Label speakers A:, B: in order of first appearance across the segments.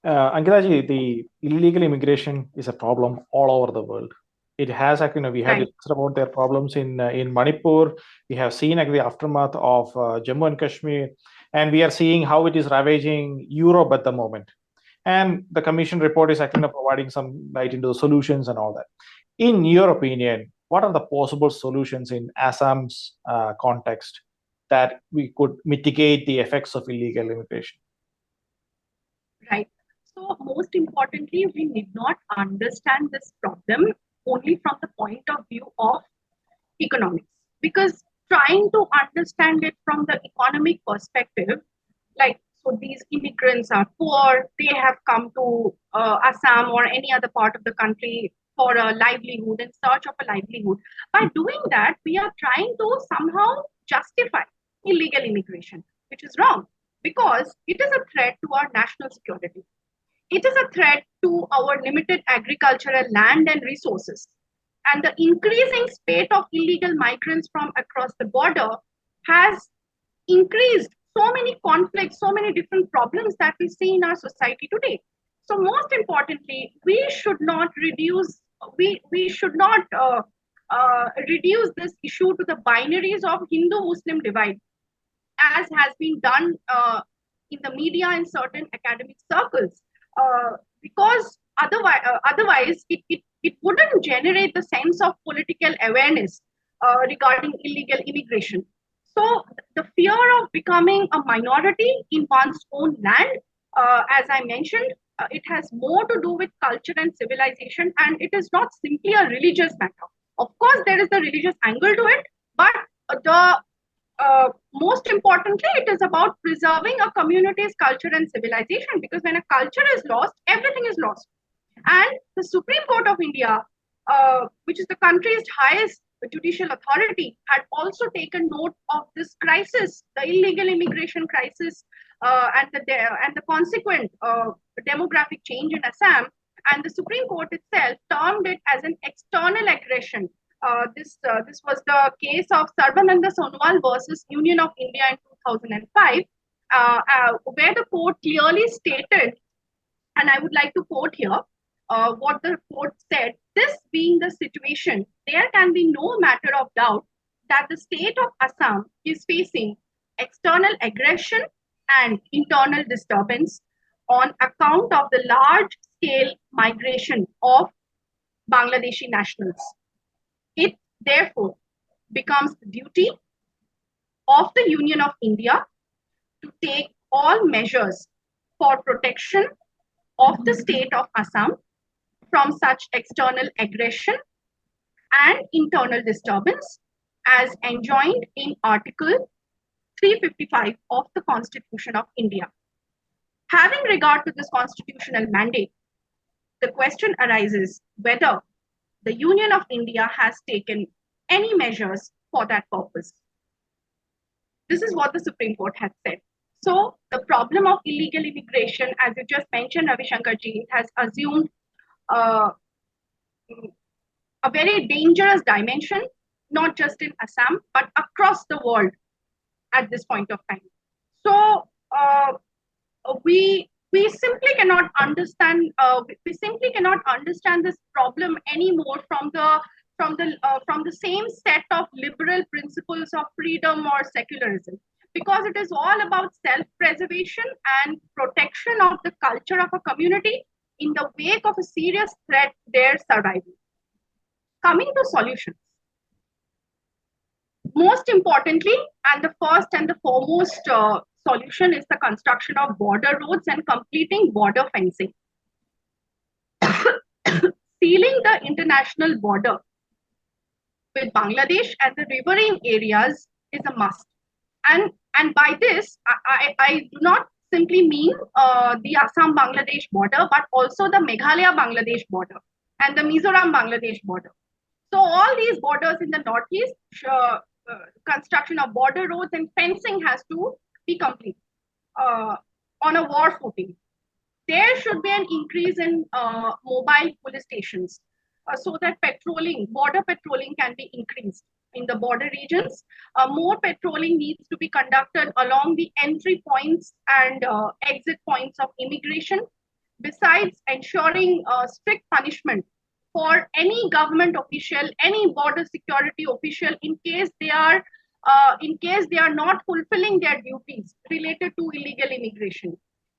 A: Ankitaji, the illegal immigration is a problem all over the world. It has, actually, we have
B: Right.
A: discussed about their problems in Manipur. We have seen the aftermath of Jammu and Kashmir, and we are seeing how it is ravaging Europe at the moment. And the Commission report is actually providing some light into the solutions and all that. In your opinion, what are the possible solutions in Assam's context that we could mitigate the effects of illegal immigration?
B: Right. So most importantly, we need not understand this problem only from the point of view of economics, because trying to understand it from the economic perspective, like, so these immigrants are poor, they have come to Assam or any other part of the country for a livelihood, in search of a livelihood. By doing that, we are trying to somehow justify illegal immigration, which is wrong, because it is a threat to our national security. It is a threat to our limited agricultural land and resources. And the increasing spate of illegal migrants from across the border has increased so many conflicts, so many different problems that we see in our society today. So most importantly, we should not reduce this issue to the binaries of Hindu-Muslim divide, as has been done in the media and certain academic circles, because otherwise it wouldn't generate the sense of political awareness regarding illegal immigration. So the fear of becoming a minority in one's own land, as I mentioned, it has more to do with culture and civilization, and it is not simply a religious matter. Of course, there is the religious angle to it, but the most importantly, it is about preserving a community's culture and civilization, because when a culture is lost, everything is lost. And the Supreme Court of India, which is the country's highest judicial authority, had also taken note of this crisis, the illegal immigration crisis, and the consequent demographic change in Assam. And the Supreme Court itself termed it as an external aggression. This was the case of Sarbananda Sonowal versus Union of India in 2005, where the court clearly stated, and I would like to quote here what the court said: this being the situation, there can be no matter of doubt that the state of Assam is facing external aggression and internal disturbance on account of the large scale migration of Bangladeshi nationals. It therefore becomes the duty of the Union of India to take all measures for protection of the state of Assam from such external aggression and internal disturbance as enjoined in Article 355 of the Constitution of India. Having regard to this constitutional mandate, the question arises whether the Union of India has taken any measures for that purpose. This is what the Supreme Court has said. So the problem of illegal immigration, as you just mentioned, Ravishankar ji, has assumed uh, a very dangerous dimension, not just in Assam, but across the world at this point of time. So we simply cannot understand this problem anymore from the same set of liberal principles of freedom or secularism, because it is all about self-preservation and protection of the culture of a community in the wake of a serious threat to their survival. Coming to solutions, most importantly, and the first and the foremost solution is the construction of border roads and completing border fencing. Sealing the international border with Bangladesh and the riverine areas is a must. And by this, I do not simply mean the Assam Bangladesh border, but also the Meghalaya Bangladesh border and the Mizoram Bangladesh border. So all these borders in the northeast, construction of border roads and fencing has to be complete on a war footing. There should be an increase in mobile police stations so that border patrolling can be increased in the border regions. More patrolling needs to be conducted along the entry points and exit points of immigration. besides ensuring strict punishment for any government official, any border security official, in case they are not fulfilling their duties related to illegal immigration.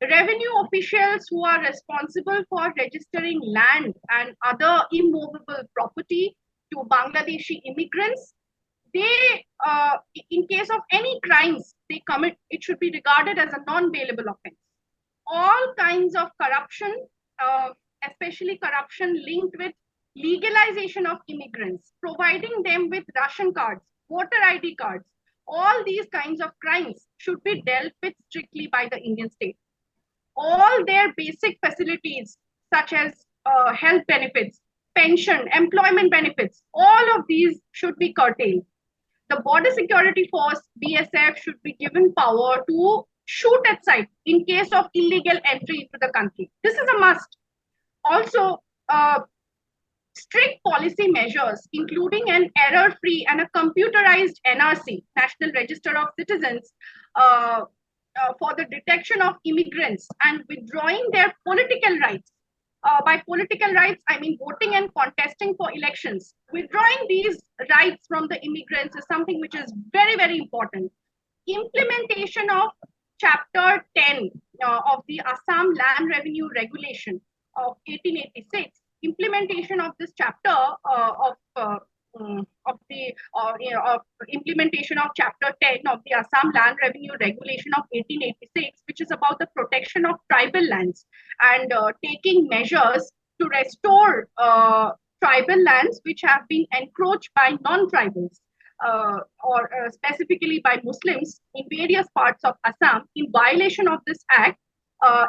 B: Revenue officials who are responsible for registering land and other immovable property to Bangladeshi immigrants, they, in case of any crimes they commit, it should be regarded as a non-bailable offense. All kinds of corruption, uh, especially corruption linked with legalization of immigrants, providing them with ration cards, voter ID cards, all these kinds of crimes should be dealt with strictly by the Indian state. All their basic facilities, such as health benefits, pension, employment benefits, all of these should be curtailed. The Border Security Force, BSF, should be given power to shoot at sight in case of illegal entry into the country. This is a must. Also, strict policy measures, including an error-free and a computerized NRC, National Register of Citizens, for the detection of immigrants and withdrawing their political rights. By political rights, I mean voting and contesting for elections. Withdrawing these rights from the immigrants is something which is very, very important. Implementation of Chapter 10 of the Assam Land Revenue Regulation of 1886. Implementation of this chapter of implementation of Chapter 10 of the Assam Land Revenue Regulation of 1886, which is about the protection of tribal lands and taking measures to restore tribal lands which have been encroached by non-tribals or specifically by Muslims in various parts of Assam in violation of this act.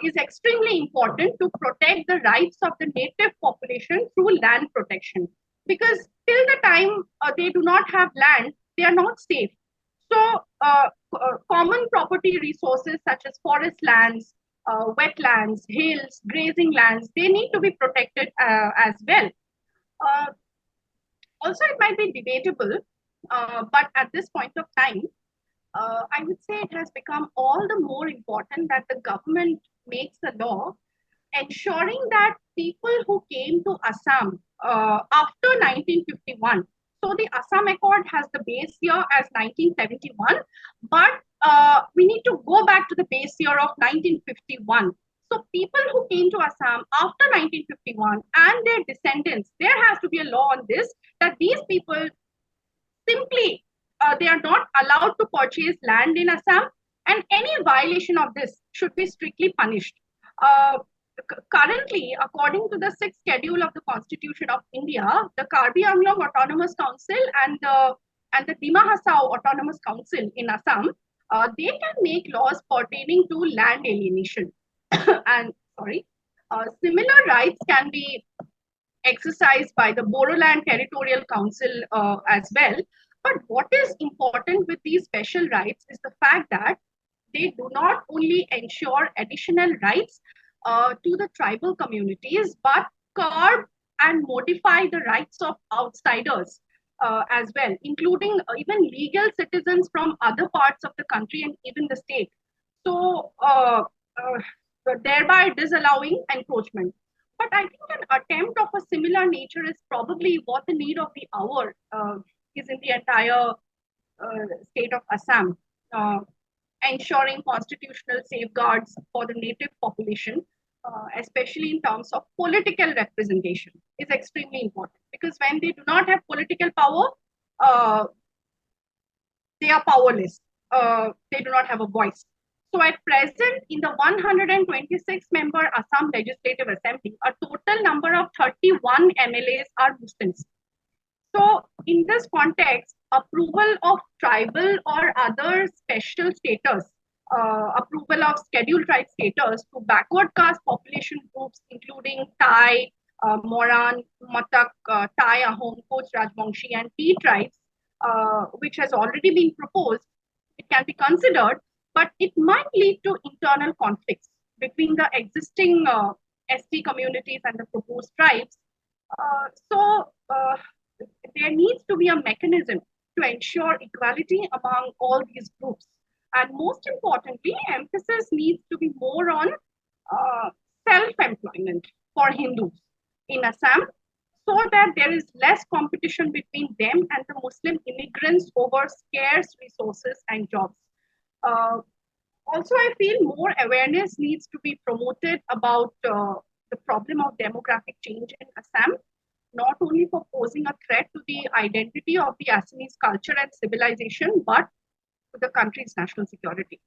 B: Is extremely important to protect the rights of the native population through land protection. Because till the time they do not have land, they are not safe. So, common property resources such as forest lands, wetlands, hills, grazing lands, they need to be protected as well. Also, it might be debatable, but at this point of time, I would say it has become all the more important that the government makes a law ensuring that people who came to Assam after 1951, so the Assam Accord has the base year as 1971, but we need to go back to the base year of 1951. So people who came to Assam after 1951 and their descendants, there has to be a law on this, that these people simply they are not allowed to purchase land in Assam, and any violation of this should be strictly punished. Currently, according to the sixth schedule of the Constitution of India, the Karbi Anglong Autonomous Council and the Dima Hasao Autonomous Council in Assam, they can make laws pertaining to land alienation. And similar rights can be exercised by the Bodoland Territorial Council as well. But what is important with these special rights is the fact that they do not only ensure additional rights to the tribal communities, but curb and modify the rights of outsiders as well, including even legal citizens from other parts of the country and even the state. So, thereby disallowing encroachment. But I think an attempt of a similar nature is probably what the need of the hour is in the entire state of Assam, ensuring constitutional safeguards for the native population, especially in terms of political representation, is extremely important. Because when they do not have political power, they are powerless. They do not have a voice. So at present, in the 126-member Assam Legislative Assembly, a total number of 31 MLAs are Muslims. So in this context, approval of tribal or other special status, approval of scheduled tribe status to backward caste population groups, including Thai, Moran, Matak, Thai, Ahom, Koch, Rajbangshi, and T tribes, which has already been proposed, it can be considered, but it might lead to internal conflicts between the existing ST communities and the proposed tribes. So there needs to be a mechanism to ensure equality among all these groups. And most importantly, emphasis needs to be more on self-employment for Hindus in Assam so that there is less competition between them and the Muslim immigrants over scarce resources and jobs. Uh, Also, I feel more awareness needs to be promoted about the problem of demographic change in Assam, not only for posing a threat to the identity of the Assamese culture and civilization, but to the country's national security.